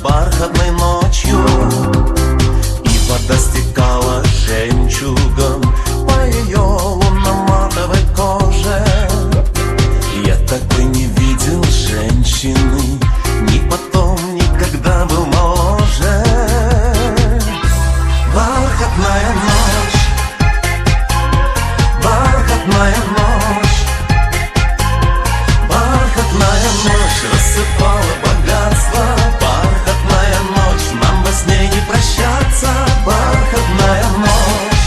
бархатной ночью, и вода стекала жемчугом по ее лунно-матовой коже. Я такой не видел женщины, ни потом, никогда был моложе. Бархатная ночь, бархатная ночь, бархатная ночь рассыпала богатство. Бархатная ночь, нам во сне не прощаться. Бархатная ночь,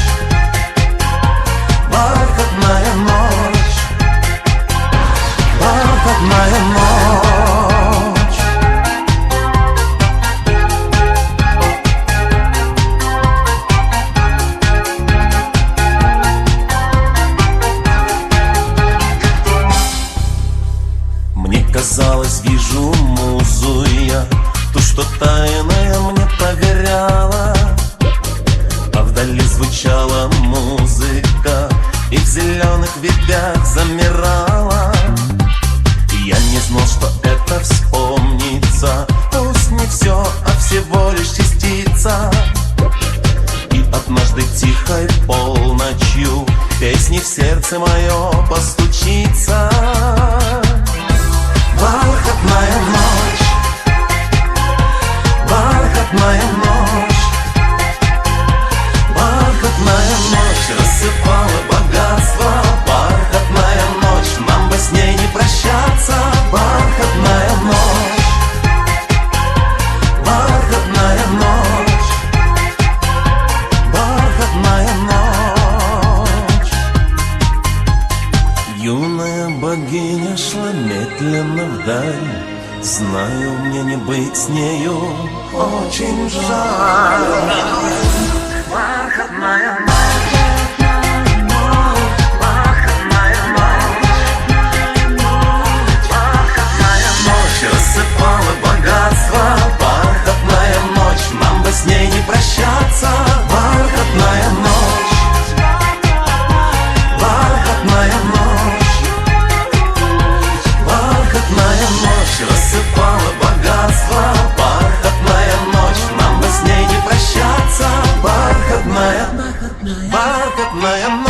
бархатная ночь, бархатная ночь. Мне казалось, вижу музу я, ту, что тайное мне поверяла. А вдали звучала музыка, и в зеленых ветвях замирала. Я не знал, что это вспомнится. Пусть не все, а всего лишь частица. И однажды тихой полночью песни в сердце мое постучится. Бархатная ночь, бархатная ночь, бархатная ночь рассыпала богатство. Бархатная ночь, нам во сне не прощаться. Бархатная ночь, бархатная ночь, бархатная ночь. Юная богиня шла медленно вдаль. Знаю, мне не быть с нею, очень жаль. Бархатная ночь, бархатная ночь, бархатная ночь рассыпала богатство. Бархатная ночь, нам во сне не прощаться. Бархатная ночь, бархатная ночь, бархатная ночь рассыпала богатство. Бархатная ночь, нам во сне не прощаться. Бархатная, бархатная ночь.